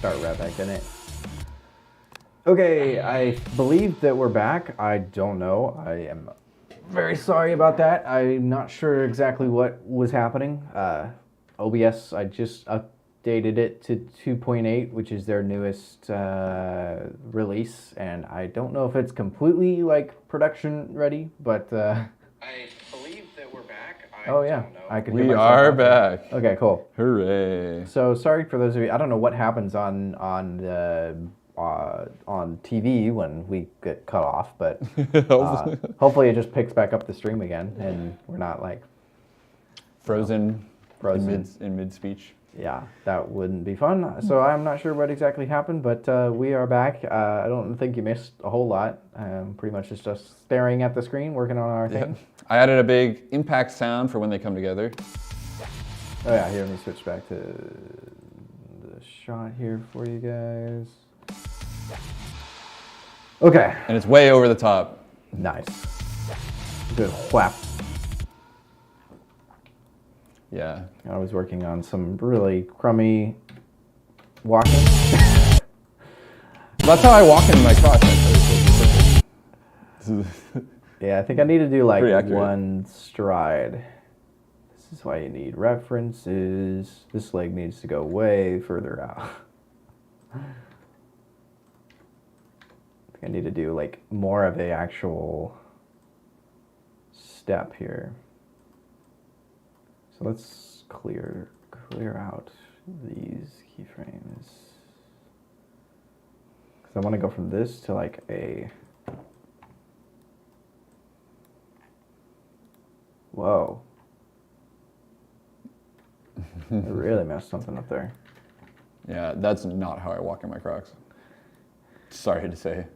start rep back, didn't it? Okay, I believe that we're back. I don't know. I am very sorry about that. I'm not sure exactly what was happening. OBS, I just updated it to 2.8, which is their newest release, and I don't know if it's completely like production ready, but I believe that we're back. Oh yeah, I could hear We myself are out there. back. Okay, cool. Hooray! So sorry for those of you. I don't know what happens on TV when we get cut off, but hopefully it just picks back up the stream again, and we're not like frozen frozen in mid speech. Yeah, that wouldn't be fun. So I'm not sure what exactly happened, but we are back. I don't think you missed a whole lot. Pretty much just staring at the screen, working on our thing. I added a big impact sound for when they come together. Oh yeah, here, let me switch back to the shot here for you guys. Okay. And it's way over the top. Nice. Good whap. Yeah. I was working on some really crummy walking. That's how I walk in my Crocs. Yeah, I think I need to do like Pretty accurate. one stride. This is why you need references. This leg needs to go way further out. I think I need to do like more of a actual step here. So let's clear out these keyframes. Because I want to go from this to like a... Whoa. I really messed something up there. Yeah, that's not how I walk in my Crocs. Sorry to say.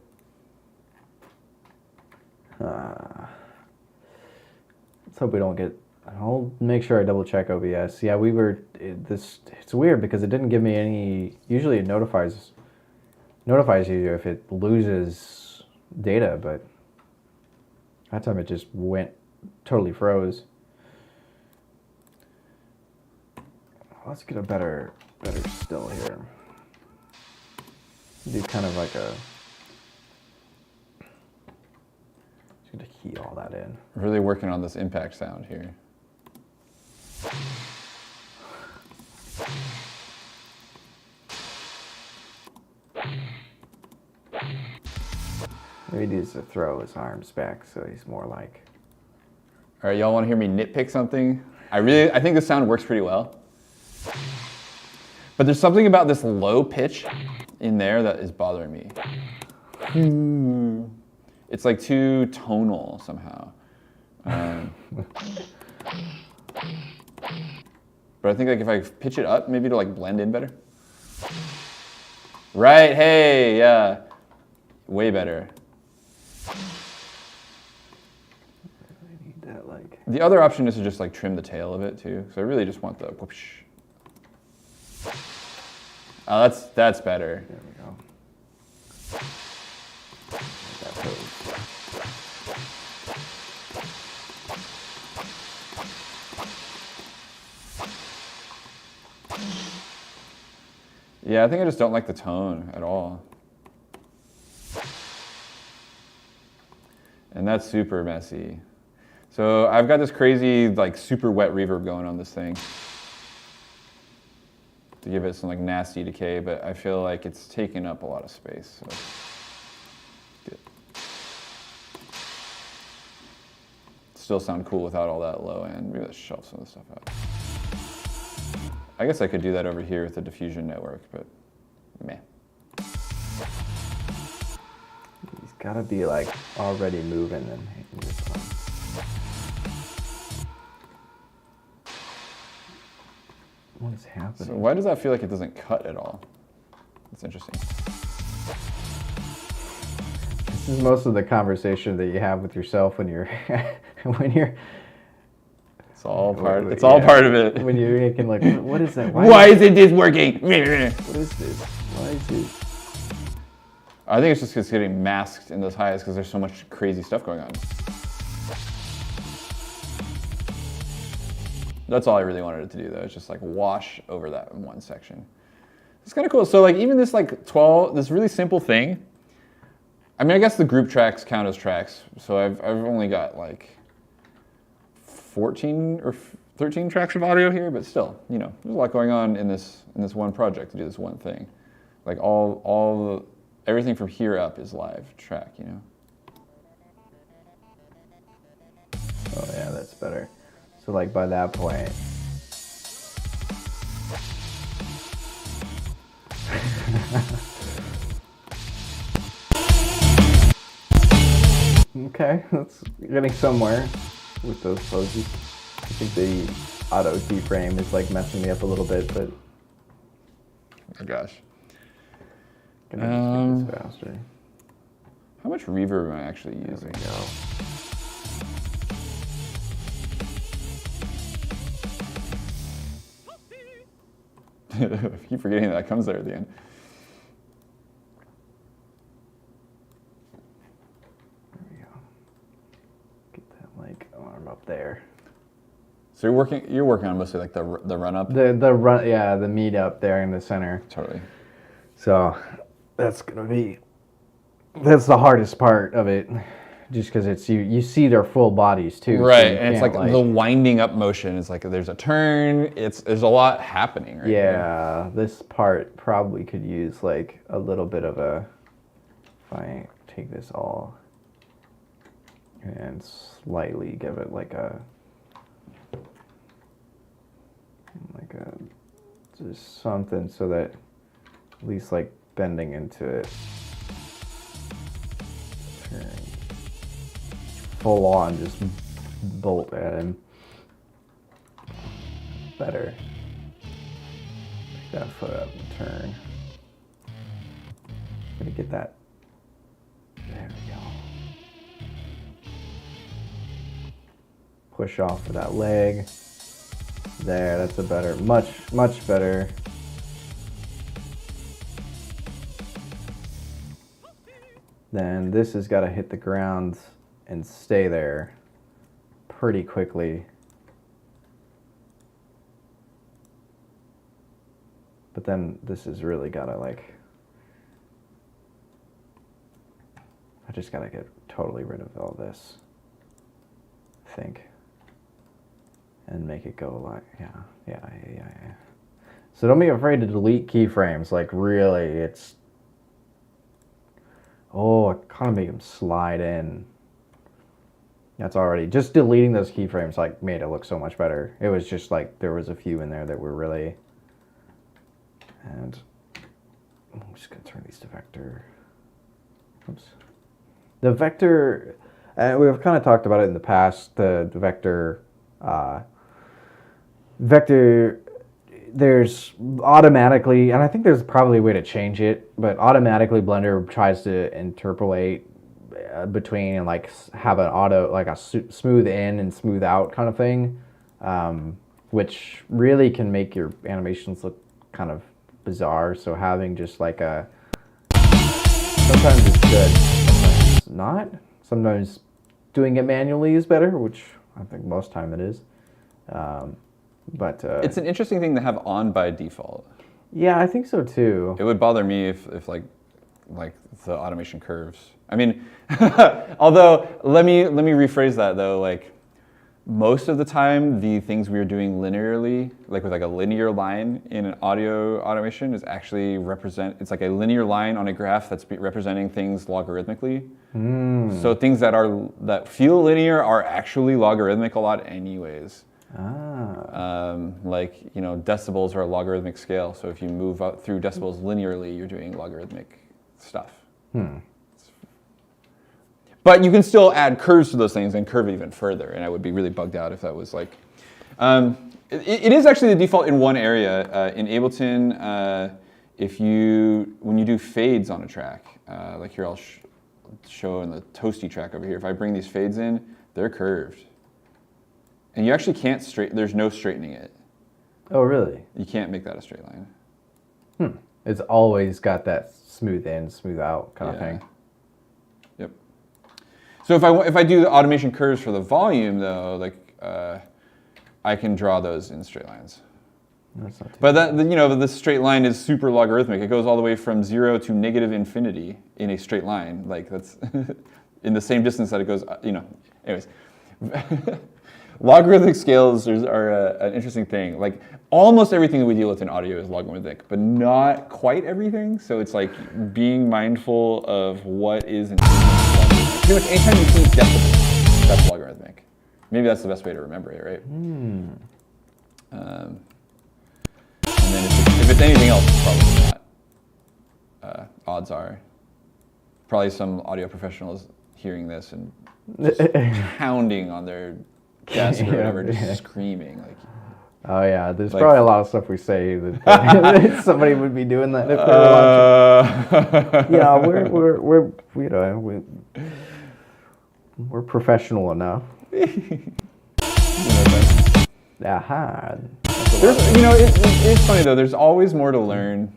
Let's hope we don't get... I'll make sure I double check OBS. Yeah, we were... It's weird because it didn't give me any... Usually it notifies you if it loses data, but that time it just went... totally froze. Let's get a better still here. Do kind of like a... Just gonna key all that in. Really working on this impact sound here. Maybe he needs to throw his arms back so he's more like... All right, y'all want to hear me nitpick something? I think this sound works pretty well. But there's something about this low pitch in there that is bothering me. It's like too tonal somehow. But I think like if I pitch it up, maybe it'll like blend in better. Right, hey, yeah. Way better. The other option is to just like trim the tail of it too. So I really just want the whoosh. Oh, that's better. There we go. Yeah, I think I just don't like the tone at all. And that's super messy. So I've got this crazy, like, super wet reverb going on this thing to give it some, like, nasty decay, but I feel like it's taking up a lot of space. So. Good. Still sound cool without all that low end. Maybe let's shelf some of the stuff out. I guess I could do that over here with the diffusion network, but meh. He's gotta be, like, already moving and hitting this one. What is happening? So why does that feel like it doesn't cut at all? That's interesting. This is most of the conversation that you have with yourself when you're It's all part. It's all part of it. When you're making like, what is that? Why isn't this working? What is this? Why is this? I think it's just 'cause it's getting masked in those highs because there's so much crazy stuff going on. That's all I really wanted it to do, though. It's just like wash over that in one section. It's kind of cool. So like even this like 12, this really simple thing. I mean, I guess the group tracks count as tracks. So I've only got like 14 or 13 tracks of audio here, but still, you know, there's a lot going on in this one project to do this one thing. Like everything from here up is live track, you know. Oh yeah, that's better. So like by that point. Okay, that's getting somewhere with those poses. I think the auto keyframe is like messing me up a little bit, but Oh gosh. gonna make this faster. How much reverb am I actually using? There we go. I keep forgetting that comes there at the end. There we go. Get that like arm up there. So you're working on mostly like the run up. The run, yeah, the meat up there in the center. Totally. So that's the hardest part of it, just because it's you see their full bodies too. Right, so and it's like the winding up motion. It's like there's a turn. There's a lot happening. Right. Yeah, this part probably could use like a little bit of a. If I take this all and slightly give it like a just something so that at least like bending into it. Turn. Full on, just bolt at him. Better. Pick that foot up and turn. Gonna get that. There we go. Push off of that leg. There, that's a better, much better. Then this has got to hit the ground and stay there pretty quickly. But then this has really got to like, I just got to get totally rid of all this, I think. And make it go like, yeah. So don't be afraid to delete keyframes. Like really, it's, I kind of make them slide in. That's already, just deleting those keyframes like made it look so much better. It was just like, there was a few in there that were really, and I'm just gonna turn these to vector. Oops. The vector, we've kind of talked about it in the past, the vector, there's automatically, and I think there's probably a way to change it, but automatically Blender tries to interpolate between and like have an auto, like a smooth in and smooth out kind of thing, which really can make your animations look kind of bizarre. So having just like sometimes it's good, sometimes not. Sometimes doing it manually is better, which I think most time it is. But it's an interesting thing to have on by default. Yeah, I think so too. It would bother me if like the automation curves. I mean, although let me rephrase that though. Like most of the time, the things we are doing linearly, like with like a linear line in an audio automation, is actually it's like a linear line on a graph that's representing things logarithmically. So things that feel linear are actually logarithmic a lot, anyways. Like, you know, decibels are a logarithmic scale, so if you move out through decibels linearly, you're doing logarithmic stuff. But you can still add curves to those things and curve even further, and I would be really bugged out if that was like... it is actually the default in one area. In Ableton, when you do fades on a track, like here I'll show in the toasty track over here, if I bring these fades in, they're curved. And you actually can't there's no straightening it. Oh, really? You can't make that a straight line. It's always got that smooth in, smooth out kind of thing. Yep. So if I do the automation curves for the volume though, like I can draw those in straight lines. That's not too But that, you know, this straight line is super logarithmic. It goes all the way from 0 to negative infinity in a straight line. Like that's in the same distance that it goes, you know. Anyways, logarithmic scales are an interesting thing. Like almost everything that we deal with in audio is logarithmic, but not quite everything. So it's like being mindful of what is an logarithmic. Pretty much anytime you see decibels, that's logarithmic. Maybe that's the best way to remember it, right? And then if it's anything else, it's probably not. Odds are. Probably some audio professionals hearing this and just pounding on their desk or whatever, just screaming. Like, oh yeah, there's probably a lot of stuff we say that somebody would be doing that if they were watching. Yeah, we're you know we're professional enough. Aha. You know, it's funny though. There's always more to learn,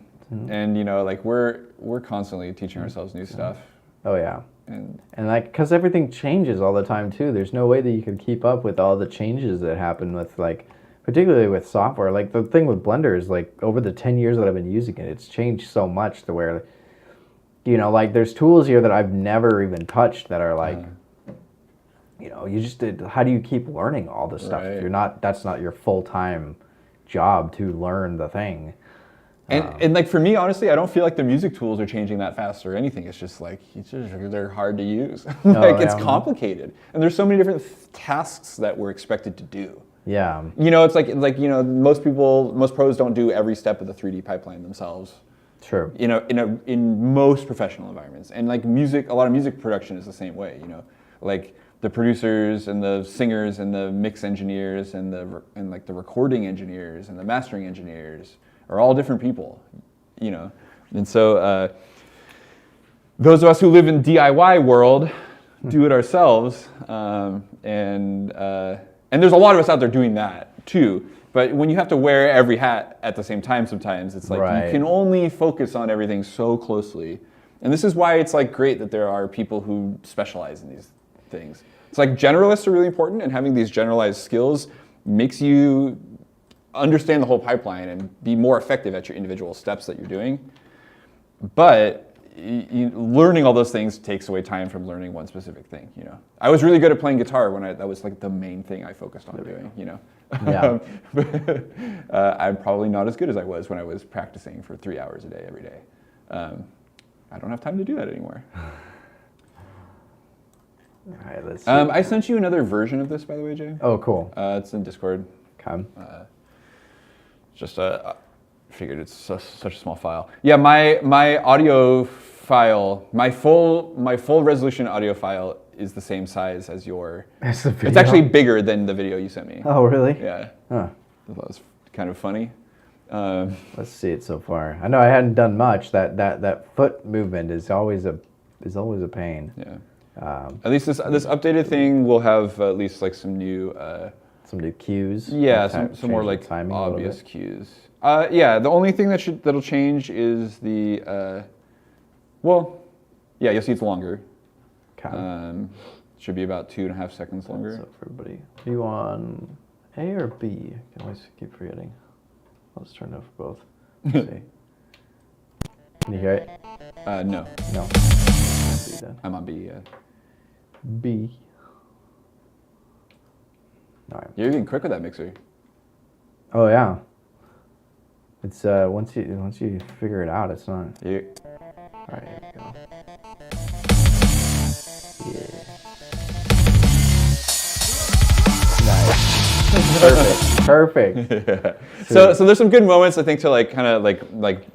and you know, like we're constantly teaching ourselves new stuff. Oh yeah. And like, because everything changes all the time too. There's no way that you can keep up with all the changes that happen with, like, particularly with software. Like the thing with Blender is, like, over the 10 years that I've been using it, it's changed so much to where, you know, like there's tools here that I've never even touched that are like, you know, you just did. How do you keep learning all this stuff if you're not? That's not your full-time job to learn the thing. And like for me, honestly, I don't feel like the music tools are changing that fast or anything. It's just like they're hard to use. Like it's complicated, and there's so many different tasks that we're expected to do. Yeah. You know, it's like you know, most pros don't do every step of the 3D pipeline themselves. True. You know, in most professional environments, and like music, a lot of music production is the same way. You know, like the producers and the singers and the mix engineers and like the recording engineers and the mastering engineers are all different people, you know. And so those of us who live in DIY world do it ourselves, and there's a lot of us out there doing that too. But when you have to wear every hat at the same time, sometimes it's like you can only focus on everything so closely. And this is why it's like great that there are people who specialize in these things. It's like generalists are really important, and having these generalized skills makes you understand the whole pipeline and be more effective at your individual steps that you're doing. But learning all those things takes away time from learning one specific thing. You know, I was really good at playing guitar when that was like the main thing I focused on doing. You know, yeah. I'm probably not as good as I was when I was practicing for 3 hours a day every day. I don't have time to do that anymore. All right, let's see. I sent you another version of this, by the way, Jay. Oh, cool. It's in Discord. Okay. Just figured it's such a small file. Yeah, my audio file, my full resolution audio file is the same size as your. As the video? It's actually bigger than the video you sent me. Oh, really? Yeah. Huh. That was kind of funny. Let's see it so far. I know I hadn't done much. That foot movement is always a pain. Yeah. At least this updated thing will have at least like some new cues. Yeah, some more like obvious cues. Yeah, the only thing that'll change is the you'll see it's longer. Okay. Should be about 2.5 seconds longer. What's up, everybody? Are you on A or B? I can always keep forgetting. I'll just turn it up for both. Let's see. Can you hear it? No. No. I'm on B. B. All right. You're getting quick with that mixer. Oh yeah. It's once you figure it out, it's not. Yeah. All right, here we go. Yeah. Nice. Perfect. Yeah. So there's some good moments I think to like kind of like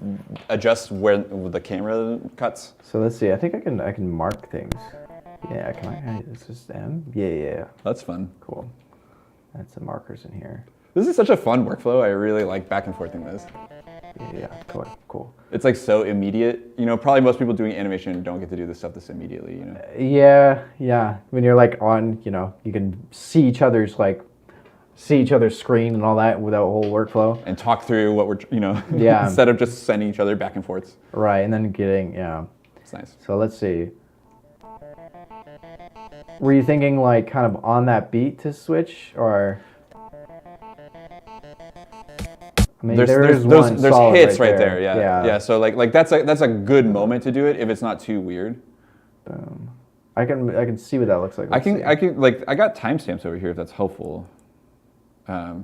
adjust where the camera cuts. So let's see. I think I can mark things. Yeah. Can I? Is this M? Yeah. That's fun. Cool. Add some markers in here. This is such a fun workflow. I really like back and forthing this. Yeah. Cool. It's like so immediate. You know, probably most people doing animation don't get to do this stuff this immediately. You know. Yeah. When you're like on, you know, you can see each other's screen and all that without a whole workflow. And talk through what we're, you know, yeah. instead of just sending each other back and forths. Right, and then getting, yeah. It's nice. So let's see. Were you thinking like kind of on that beat to switch, or? I mean, there's there's one there's solid hits right there. Yeah. Yeah. So like that's a good moment to do it if it's not too weird. Boom. I can see what that looks like. I Let's see. can like I got timestamps over here if that's helpful. But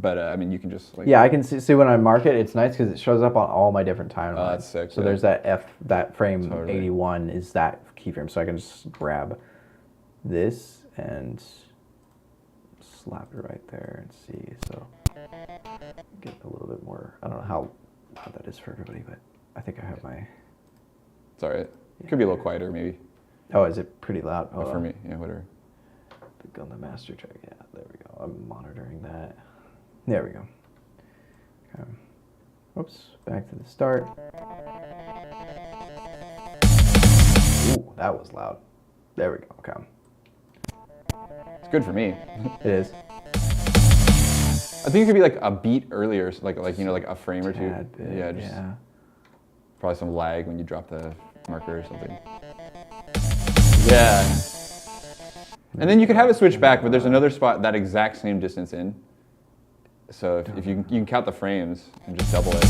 I mean you can just like Yeah, I can see when I mark it. It's nice because it shows up on all my different timelines. Oh, that's sick. So yeah. there's that frame Totally. 81 is that keyframe. So I can just grab this and slap it right there and see. So get a little bit more. I don't know how loud that is for everybody, but I think I have my. It's all right. It could be a little quieter maybe. Oh, is it pretty loud? But for me, yeah, whatever. Click on the master track. Yeah, there we go. I'm monitoring that. There we go. Okay. Oops. Back to the start. Ooh, that was loud. There we go. Okay. It's good for me. It is. I think it could be like a beat earlier, like you know, like a frame or two. Tad bit, Yeah, just probably some lag when you drop the marker or something. Yeah. And then you could have it switch back, but there's another spot that exact same distance in. So if you can count the frames and just double it.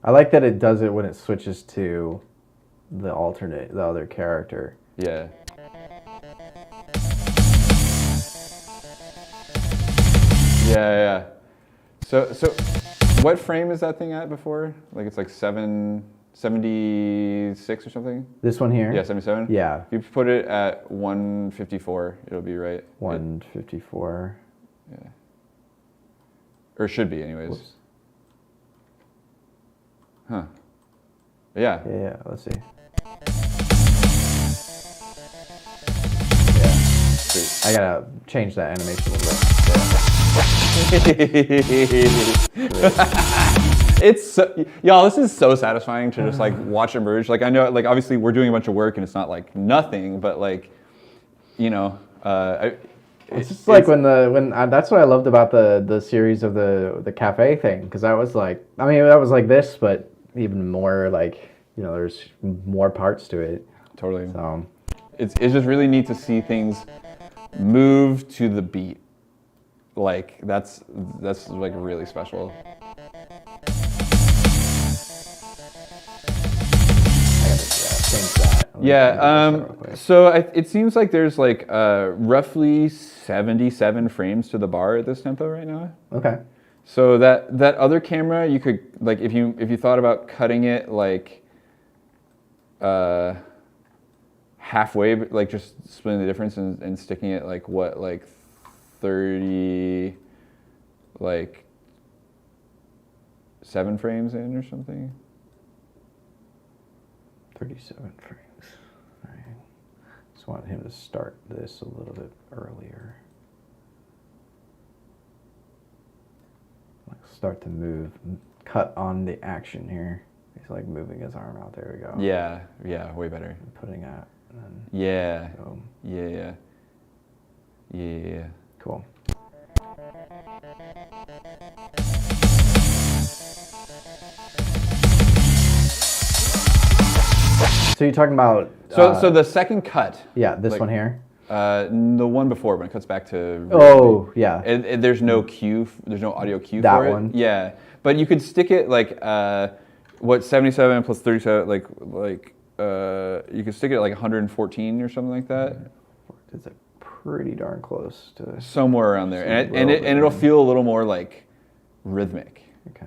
I like that it does it when it switches to the other character. Yeah. Yeah. So what frame is that thing at before? Like it's like 76 or something? This one here? Yeah, 77? Yeah. If you put it at 154, it'll be right. 154. Yeah. Or it should be anyways. Whoops. Huh. Yeah. Yeah, let's see. Sweet. I gotta change that animation a little bit. It's so, y'all, this is so satisfying to just like watch it merge. Like I know, like obviously we're doing a bunch of work and it's not like nothing, but like, you know, It's just like that's what I loved about the series of the cafe thing, because that was like, I mean, that was like this, but even more like, you know, there's more parts to it. Totally. So It's just really neat to see things move to the beat. Like that's like really special. I gotta change that. Yeah. So it seems like there's like roughly 77 frames to the bar at this tempo right now. Okay. So that other camera, you could like if you thought about cutting it like halfway, like just splitting the difference and sticking it like what, like 30, like 7 frames in or something. 37 frames. All right. Just wanted him to start this a little bit earlier. Like start to move, cut on the action here. He's like moving his arm out. There we go. Yeah, way better. And putting out. And then Yeah, boom. yeah. Cool. So you're talking about So the second cut. yeah, this like, one here. The one before when it cuts back to. Oh yeah. There's no cue. There's no audio cue That for it. one? Yeah, but you could stick it like 77 plus 37 you could stick it at like 114 or something like that. It's like pretty darn close to. Somewhere around there, Just a and little bit it'll more. feel a little more like rhythmic. Okay.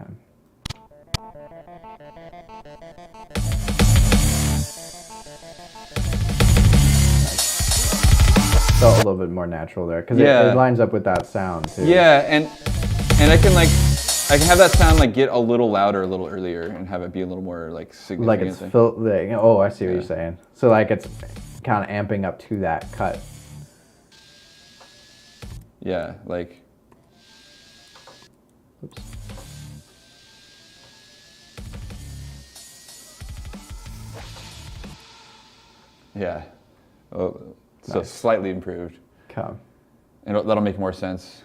Felt a little bit more natural there because Yeah. it lines up with that sound too. Yeah, and I can have that sound like get a little louder a little earlier and have it be a little more like significant. Like it's oh, I see what Yeah. you're saying. So like it's kind of amping up to that cut. Yeah, like. Oops. Yeah. Oh, so Nice. slightly improved. Come. And that'll make more sense.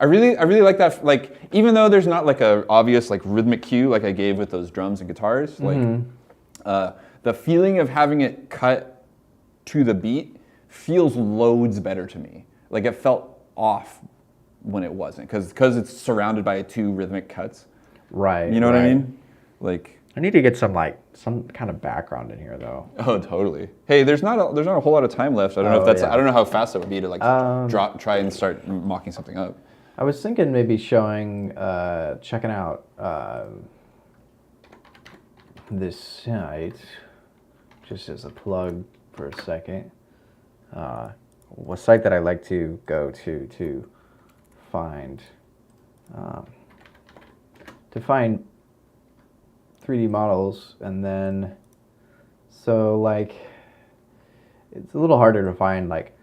I really like that. Like, even though there's not like a obvious like rhythmic cue like I gave with those drums and guitars, like the feeling of having it cut to the beat feels loads better to me. Like it felt off when it wasn't, because it's surrounded by 2 rhythmic cuts. Right. You know what I mean? Like, I need to get some kind of background in here though. oh, totally. Hey, there's not a whole lot of time left. I don't know if that's. Yeah. I don't know how fast it would be to like try and start mocking something up. I was thinking maybe showing, checking out this site, just as a plug for a second. A site that I like to go to find 3D models, and then so like it's a little harder to find. Like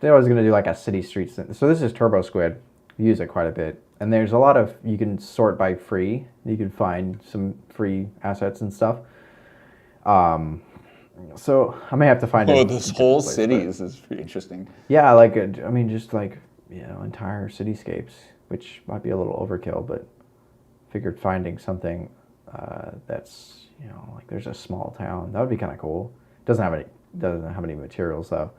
I was gonna do like a city streets thing. So this is Turbo Squid. We use it quite a bit, and there's a lot of, you can sort by free. You can find some free assets and stuff. So I may have to find. Oh, this whole cities is pretty interesting. Yeah, like I mean, just like, you know, entire cityscapes, which might be a little overkill, but figured finding something that's, you know, like there's a small town, that would be kind of cool. Doesn't have any materials though.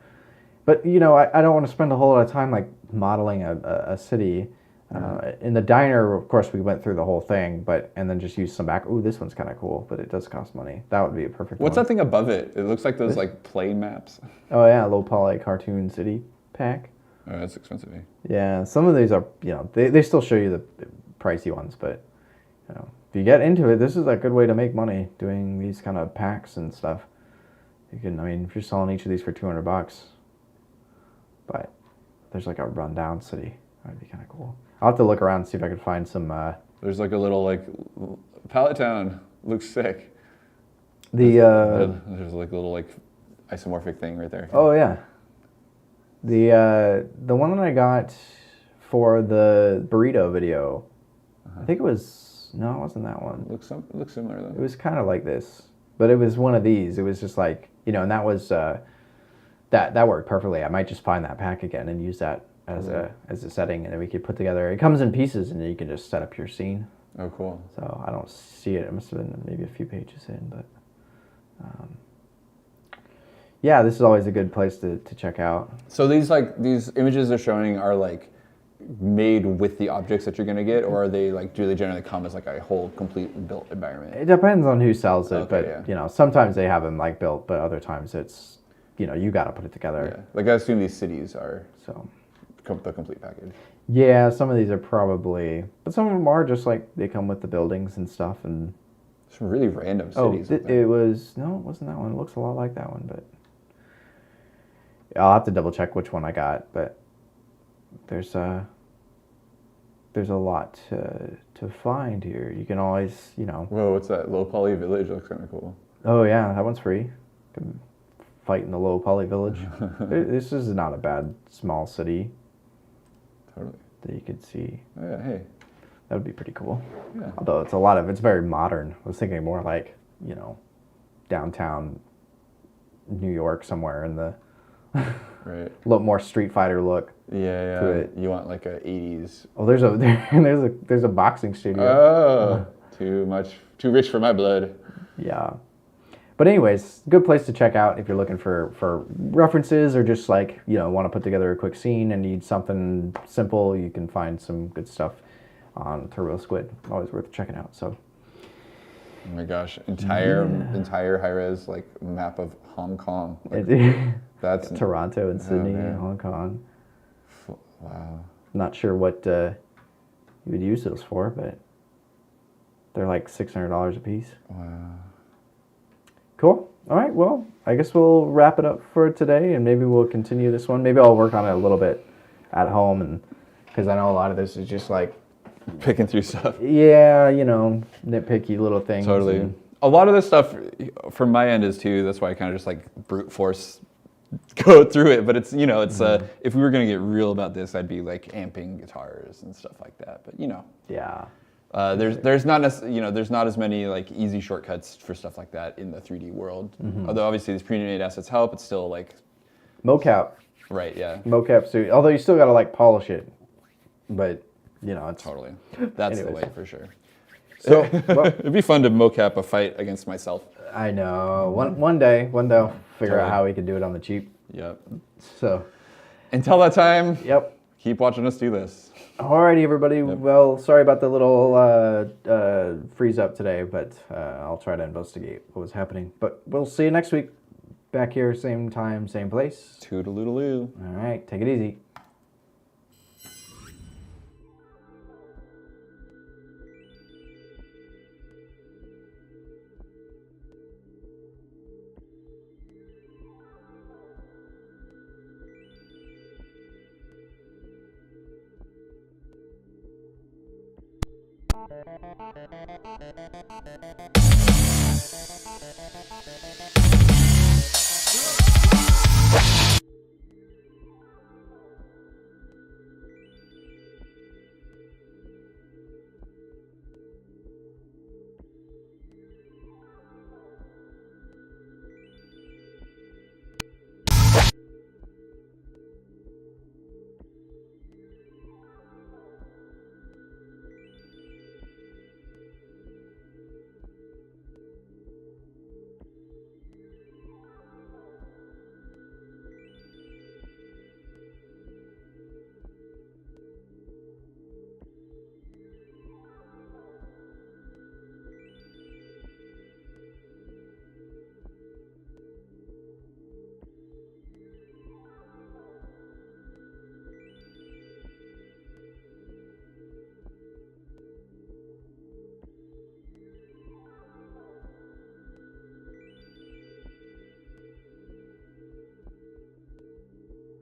But you know, I don't want to spend a whole lot of time like modeling a city. In the diner, of course, we went through the whole thing, and then just used some back. Ooh, this one's kind of cool, but it does cost money. That would be a perfect What's one. that thing above it? It looks like those like play maps. Oh yeah, low poly cartoon city pack. Oh, that's expensive. Yeah, some of these are, you know, they still show you the pricey ones, but you know, if you get into it, this is a good way to make money doing these kind of packs and stuff. You can, I mean, if you're selling each of these for $200, but there's like a rundown city. That'd be kind of cool. I'll have to look around and see if I can find some. There's like a little like pallet town. Looks sick. There's like a little like isomorphic thing right there. Oh yeah. The one that I got for the burrito video, I think it was, no, it wasn't that one. It looks similar though. It was kind of like this, but it was one of these. It was just like, you know, and that was that worked perfectly. I might just find that pack again and use that as a setting, and then we could put together. It comes in pieces, and then you can just set up your scene. Oh, cool. So I don't see it. It must have been maybe a few pages in, but yeah, this is always a good place to check out. So these images they're showing are like made with the objects that you're gonna get, or are they like, do they generally come as like a whole complete built environment? It depends on who sells it, Okay, but yeah. you know, sometimes they have them like built, but other times it's, you know, you got to put it together. Yeah. Like I assume these cities are So the complete package. yeah, some of these are probably, but some of them are just like they come with the buildings and stuff. And Some really random oh, cities. it was, no, it wasn't that one. It looks a lot like that one, but I'll have to double check which one I got. But there's a lot to find here. You can always, you know. Whoa, what's that? Low poly village looks kind of cool. Oh yeah, that one's free. You can fight in the low poly village. This is not a bad small city. Totally. That you could see. Oh, yeah, hey. That would be pretty cool. Yeah. Although it's very modern. I was thinking more like, you know, downtown New York somewhere in the Right. look more Street Fighter look. Yeah. To it. You want like a 80s. Oh, there's a boxing studio. Oh, too rich for my blood. Yeah. But anyways, good place to check out if you're looking for references, or just like, you know, want to put together a quick scene and need something simple. You can find some good stuff on Turbo Squid. Always worth checking out. So. Oh my gosh, entire high-res like map of Hong Kong. Like, that's Toronto and Sydney, man. Hong Kong. Wow. Not sure what you would use those for, but they're like $600 a piece. Wow. Cool. All right. Well, I guess we'll wrap it up for today, and maybe we'll continue this one. Maybe I'll work on it a little bit at home, and because I know a lot of this is just like Picking through stuff. yeah, you know, nitpicky little things. Totally. and- A lot of this stuff from my end is too, that's why I kind of just like brute force go through it. But it's, you know, it's, if we were going to get real about this, I'd be like amping guitars and stuff like that. But, you know, Yeah. there's not there's not as many like easy shortcuts for stuff like that in the 3D world. Although obviously these pre-made assets help, it's still like, Mocap. right, yeah. Mocap suit. Although you still got to like polish it, but you know, it's Totally. That's the Anyways. way for sure. so. Well, It'd be fun to mocap a fight against myself. I know. One day I'll figure out Totally. how we could do it on the cheap. Yep. So, Until that time, yep. keep watching us do this. Alrighty, everybody. Yep. Well, sorry about the little freeze up today, but I'll try to investigate what was happening. But we'll see you next week. Back here, same time, same place. Toodaloo. All right, take it easy.